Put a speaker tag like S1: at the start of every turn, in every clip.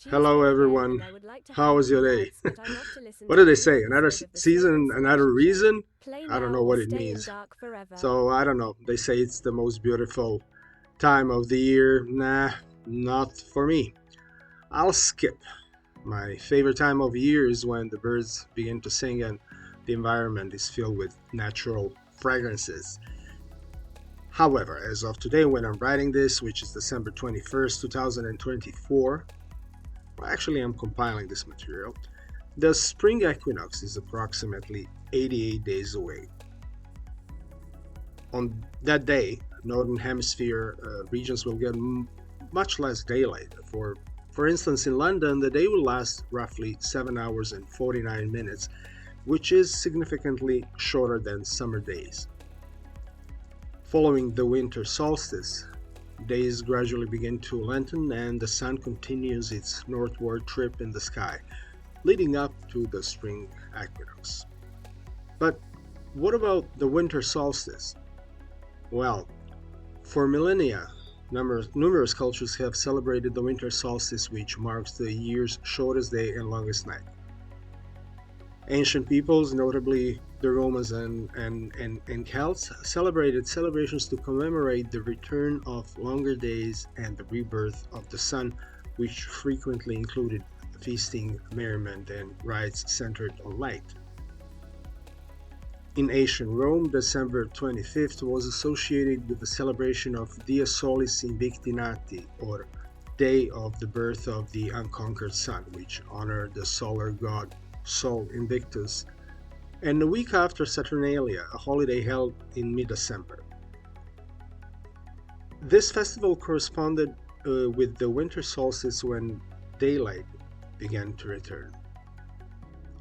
S1: Hello, everyone. How was your day? What do they say? Another season, another reason? I don't know what it means. So, I don't know. They say it's the most beautiful time of the year. Nah, not for me. I'll skip. My favorite time of year is when the birds begin to sing and the environment is filled with natural fragrances. However, as of today, when I'm writing this, which is December 21st, 2024, well, actually, I'm compiling this material. The spring equinox is approximately 88 days away. On that day, northern hemisphere regions will get much less daylight. For instance, in London, the day will last roughly 7 hours and 49 minutes, which is significantly shorter than summer days. Following the winter solstice, days gradually begin to lengthen and the sun continues its northward trip in the sky, leading up to the spring equinox. But what about the winter solstice? Well, for millennia, numerous cultures have celebrated the winter solstice, which marks the year's shortest day and longest night. Ancient peoples, notably the Romans and Celts, celebrated celebrations to commemorate the return of longer days and the rebirth of the sun, which frequently included feasting, merriment, and rites centered on light. In ancient Rome, December 25th was associated with the celebration of Dia Solis Invicti Nati, or Day of the Birth of the Unconquered Sun, which honored the solar god Sol Invictus, and a week after Saturnalia, a holiday held in mid-December. This festival corresponded with the winter solstice when daylight began to return.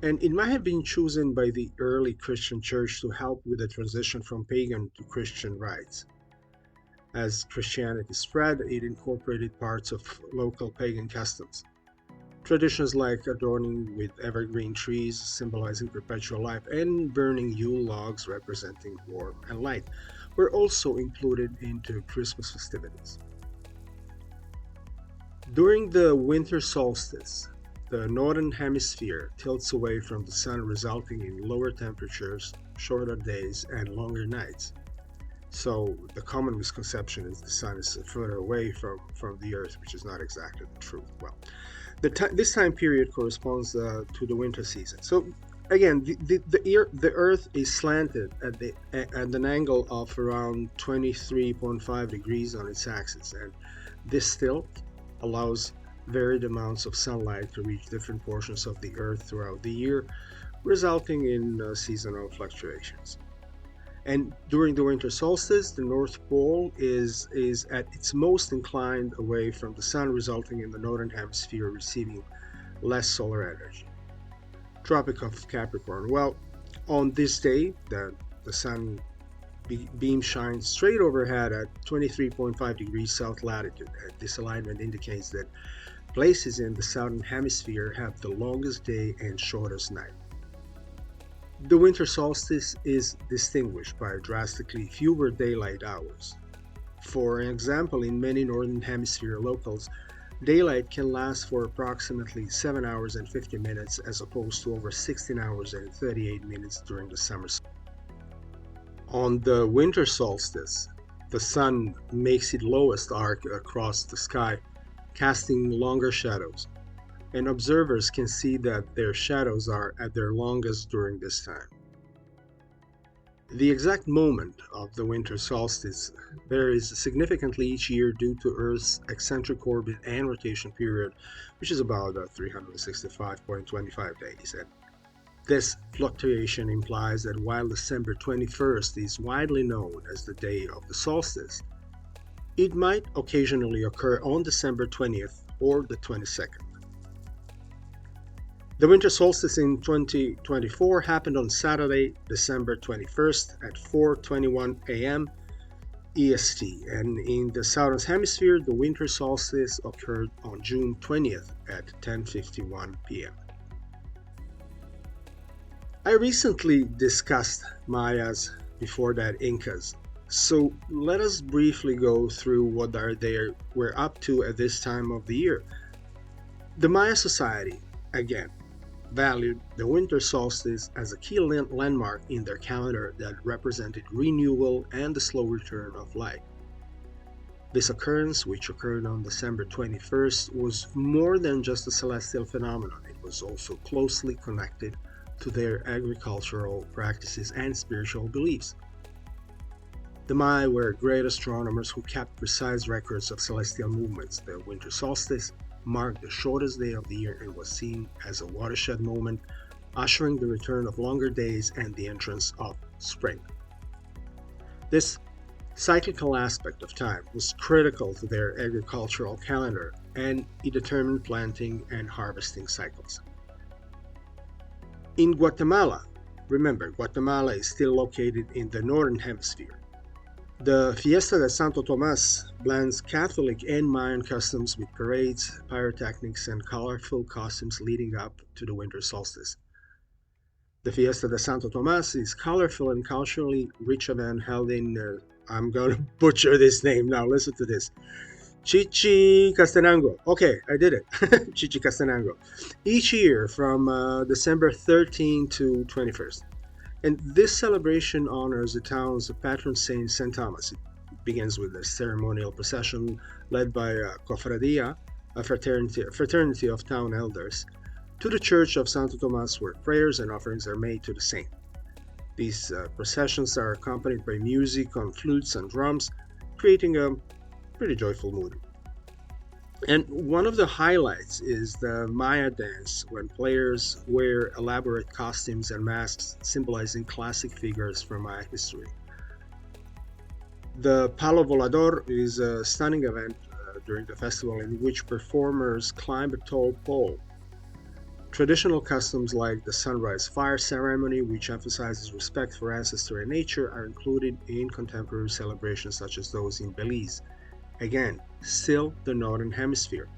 S1: And it might have been chosen by the early Christian church to help with the transition from pagan to Christian rites. As Christianity spread, it incorporated parts of local pagan customs. Traditions like adorning with evergreen trees symbolizing perpetual life and burning Yule logs representing warmth and light were also included into Christmas festivities. During the winter solstice, the northern hemisphere tilts away from the sun, resulting in lower temperatures, shorter days, and longer nights. So the common misconception is the sun is further away from the earth, which is not exactly the truth. Well, this time period corresponds to the winter season. So again, the Earth is slanted at an angle of around 23.5 degrees on its axis, and this tilt allows varied amounts of sunlight to reach different portions of the Earth throughout the year, resulting in seasonal fluctuations. And during the winter solstice, the North Pole is at its most inclined away from the sun, resulting in the northern hemisphere receiving less solar energy. Tropic of Capricorn. Well, on this day, the sun beam shines straight overhead at 23.5 degrees south latitude. This alignment indicates that places in the southern hemisphere have the longest day and shortest night. The winter solstice is distinguished by drastically fewer daylight hours. For example, in many northern hemisphere locales, daylight can last for approximately 7 hours and 50 minutes as opposed to over 16 hours and 38 minutes during the summer. On the winter solstice, the sun makes its lowest arc across the sky, casting longer shadows, and observers can see that their shadows are at their longest during this time. The exact moment of the winter solstice varies significantly each year due to Earth's eccentric orbit and rotation period, which is about 365.25 days. And this fluctuation implies that while December 21st is widely known as the day of the solstice, it might occasionally occur on December 20th or the 22nd. The winter solstice in 2024 happened on Saturday, December 21st at 4:21 a.m. EST, and in the southern hemisphere, the winter solstice occurred on June 20th at 10:51 p.m. I recently discussed Mayas, before that Incas, so let us briefly go through what they were up to at this time of the year. The Maya society, again, valued the winter solstice as a key landmark in their calendar that represented renewal and the slow return of light. This occurrence, which occurred on December 21st, was more than just a celestial phenomenon. It was also closely connected to their agricultural practices and spiritual beliefs. The Maya were great astronomers who kept precise records of celestial movements. The winter solstice marked the shortest day of the year and was seen as a watershed moment, ushering the return of longer days and the entrance of spring. This cyclical aspect of time was critical to their agricultural calendar, and it determined planting and harvesting cycles. In Guatemala, remember, Guatemala is still located in the northern hemisphere. The Fiesta de Santo Tomas blends Catholic and Mayan customs with parades, pyrotechnics, and colorful costumes leading up to the winter solstice. The Fiesta de Santo Tomas is colorful and culturally rich event held in, I'm going to butcher this name now, listen to this, Chichicastenango. Okay, I did it. Chichicastenango. Each year from December 13 to 21st. And this celebration honors the town's patron saint, St. Thomas. It begins with a ceremonial procession led by a cofradia, a fraternity of town elders, to the church of Santo Tomas, where prayers and offerings are made to the saint. These processions are accompanied by music on flutes and drums, creating a pretty joyful mood. And one of the highlights is the Maya dance, when players wear elaborate costumes and masks symbolizing classic figures from Maya history. The Palo Volador is a stunning event during the festival in which performers climb a tall pole. Traditional customs like the sunrise fire ceremony, which emphasizes respect for ancestry and nature, are included in contemporary celebrations such as those in Belize. Again, still the northern hemisphere,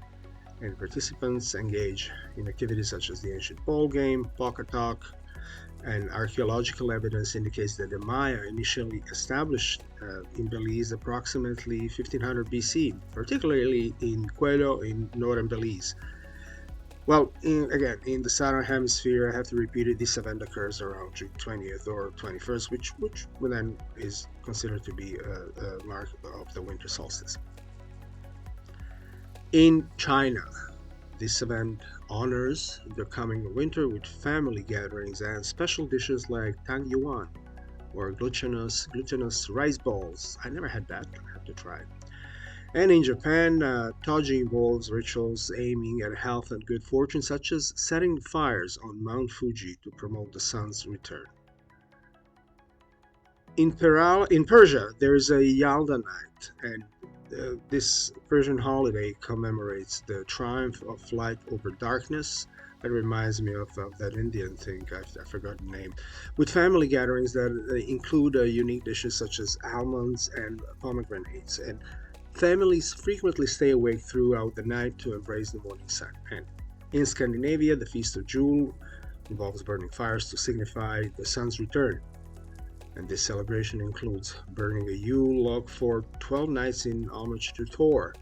S1: and participants engage in activities such as the ancient ball game, poker talk, and archaeological evidence indicates that the Maya initially established in Belize approximately 1500 BC, particularly in Cuello in northern Belize. Well, again, in the southern hemisphere, I have to repeat it, this event occurs around June 20th or 21st, which then is considered to be a mark of the winter solstice. In China, this event honors the coming winter with family gatherings and special dishes like tang yuan, or glutinous rice balls. I never had that, I have to try it. And in Japan, Toji involves rituals aiming at health and good fortune, such as setting fires on Mount Fuji to promote the sun's return. In Persia, there is a Yalda night, and this Persian holiday commemorates the triumph of light over darkness. That reminds me of that Indian thing, I forgot the name, with family gatherings that include unique dishes such as almonds and pomegranates. And families frequently stay awake throughout the night to embrace the morning sun. And in Scandinavia, the Feast of Jule involves burning fires to signify the sun's return. And this celebration includes burning a Yule log for 12 nights in homage to Thor.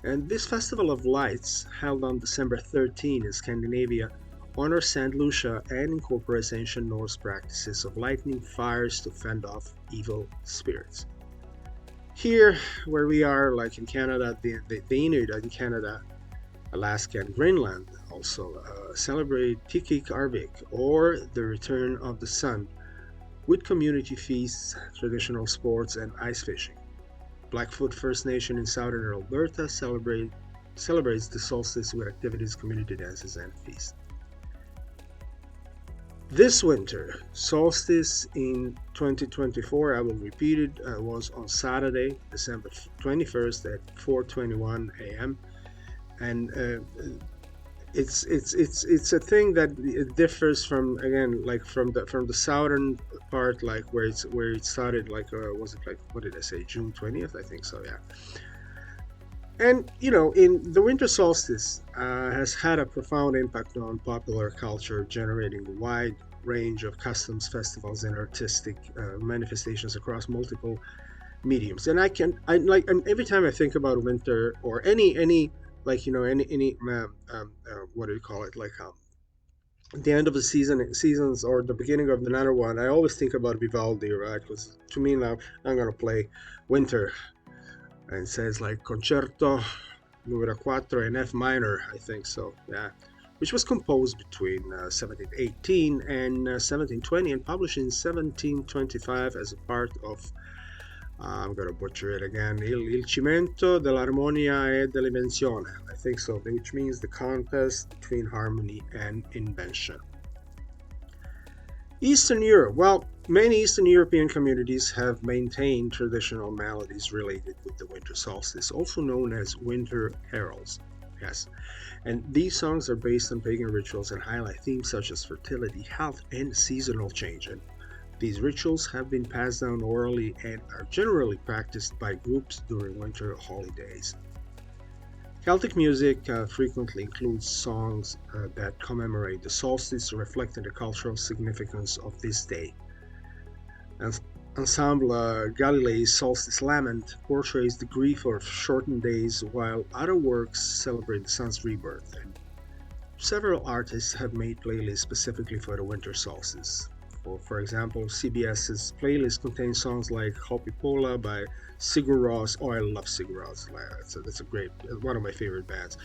S1: And this festival of lights, held on December 13 in Scandinavia, honors St. Lucia and incorporates ancient Norse practices of lighting fires to fend off evil spirits. Here, where we are, like in Canada, the Inuit in Canada, Alaska, and Greenland also celebrate Tikik Arvik, or the return of the sun, with community feasts, traditional sports, and ice fishing. Blackfoot First Nation in southern Alberta celebrates the solstice with activities, community dances, and feasts. This winter, solstice in 2024, I will repeat it, was on Saturday, December 21st at 4:21 a.m. And it's a thing that it differs from, again, like from the southern part, like where it started, like was it like, what did I say, June 20th? I think so, yeah. And, in the winter solstice has had a profound impact on popular culture, generating a wide range of customs, festivals, and artistic manifestations across multiple mediums. And and every time I think about winter or any like any what do you call it, like at the end of the seasons or the beginning of another one, I always think about Vivaldi, right? Because to me now I'm gonna play Winter, and it says like Concerto Numero 4 in F minor, I think so, yeah, which was composed between 1718 and 1720 and published in 1725 as a part of, I'm gonna butcher it again, Il Cimento dell'Armonia e dell'Invenzione, I think so, which means the contest between harmony and invention. Eastern Europe. Well, many Eastern European communities have maintained traditional melodies related with the winter solstice, also known as winter carols. Yes, and these songs are based on pagan rituals and highlight themes such as fertility, health, and seasonal change. And these rituals have been passed down orally and are generally practiced by groups during winter holidays. Celtic music frequently includes songs that commemorate the solstice, reflecting the cultural significance of this day. Ensemble Galilee's Solstice Lament portrays the grief of shortened days, while other works celebrate the sun's rebirth. And several artists have made playlists specifically for the winter solstice. For example, CBS's playlist contains songs like Hopi Pola by Sigur Rós. Oh, I love Sigur Rós. That's a great, one of my favorite bands,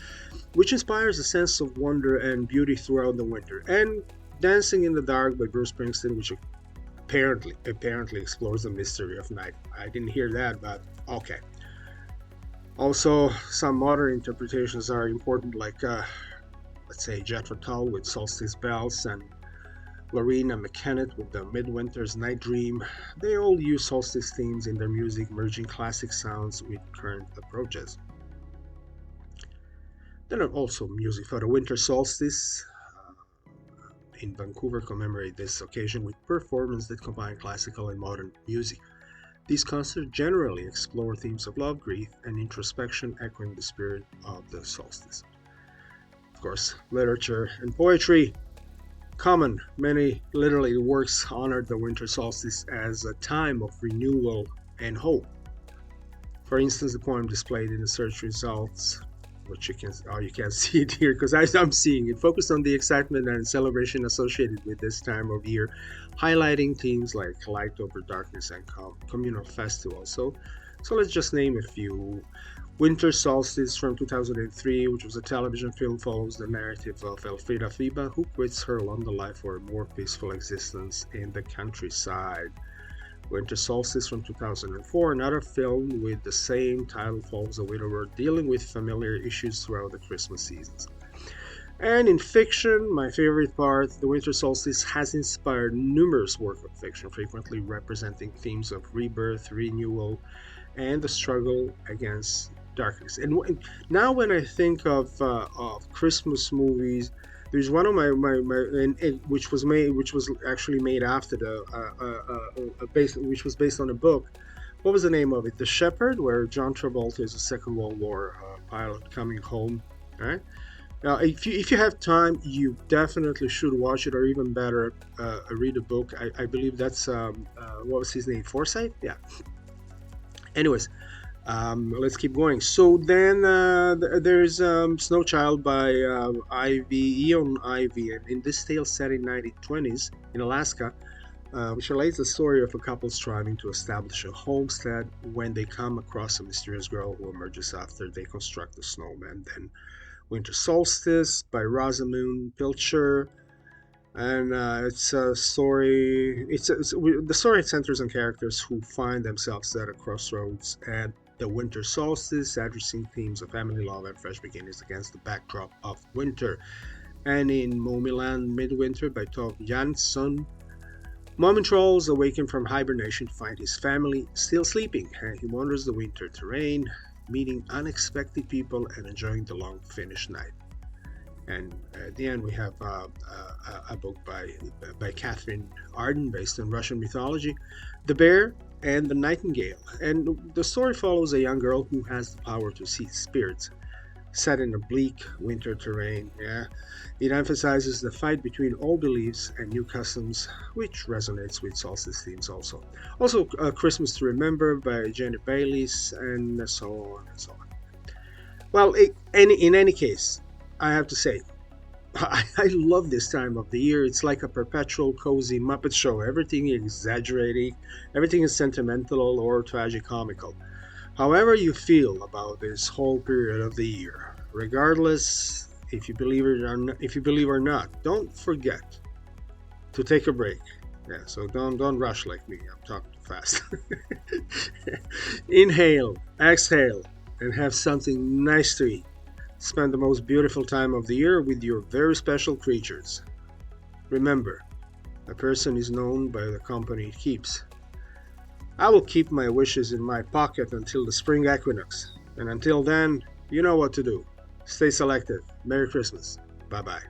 S1: which inspires a sense of wonder and beauty throughout the winter. And Dancing in the Dark by Bruce Springsteen, which apparently explores the mystery of night. I didn't hear that, but okay. Also, some modern interpretations are important, like let's say Jethro Tull with Solstice Bells and Lorena McKennitt with the Midwinter's Night Dream. They all use solstice themes in their music, merging classic sounds with current approaches. Then also music for the winter solstice. In Vancouver commemorate this occasion with performances that combine classical and modern music. These concerts generally explore themes of love, grief, and introspection, echoing the spirit of the solstice. Of course, literature and poetry. Common, many literary works honor the winter solstice as a time of renewal and hope. For instance, the poem displayed in the search results, which you can't see it here because I'm seeing it, focused on the excitement and celebration associated with this time of year, highlighting themes like light over darkness and communal festivals. So let's just name a few. Winter Solstice from 2003, which was a television film, follows the narrative of Elfrida Fiba, who quits her London life for a more peaceful existence in the countryside. Winter Solstice from 2004, another film with the same title, follows a widower dealing with familiar issues throughout the Christmas seasons. And in fiction, my favorite part, the Winter Solstice has inspired numerous works of fiction, frequently representing themes of rebirth, renewal, and the struggle against darkness. And now when I think of Christmas movies, there's one of my which was actually made after which was based on a book. What was the name of it? The Shepherd, where John Travolta is a Second World War pilot coming home. All right. Now, if you have time, you definitely should watch it, or even better, read a book. I believe that's what was his name? Forsyth? Yeah. Anyways, let's keep going. So then there's Snow Child by Eon Ivy, and in this tale set in 1920s in Alaska, which relates the story of a couple striving to establish a homestead when they come across a mysterious girl who emerges after they construct the snowman. Then Winter Solstice by Rosamund Pilcher. And it's a story. The story centers on characters who find themselves at a crossroads at the winter solstice, addressing themes of family, love, and fresh beginnings against the backdrop of winter. And in Momiland Midwinter by Tove Jansson, Moomin Trolls awaken from hibernation to find his family still sleeping, and he wanders the winter terrain, meeting unexpected people and enjoying the long Finnish night. And at the end, we have a book by Catherine Arden based on Russian mythology, The Bear and the Nightingale. And the story follows a young girl who has the power to see spirits, set in a bleak winter terrain. Yeah, it emphasizes the fight between old beliefs and new customs, which resonates with solstice themes also. Also, Christmas to Remember by Janet Bayliss, and so on and so on. Well, in any case, I have to say, I love this time of the year. It's like a perpetual cozy Muppet show. Everything is exaggerating, everything is sentimental or tragicomical. However you feel about this whole period of the year, regardless if you believe or not, don't forget to take a break. Yeah, so don't rush like me. I'm talking too fast. Inhale, exhale, and have something nice to eat. Spend the most beautiful time of the year with your very special creatures. Remember, a person is known by the company it keeps. I will keep my wishes in my pocket until the spring equinox, and until then, you know what to do. Stay selective. Merry Christmas. Bye bye.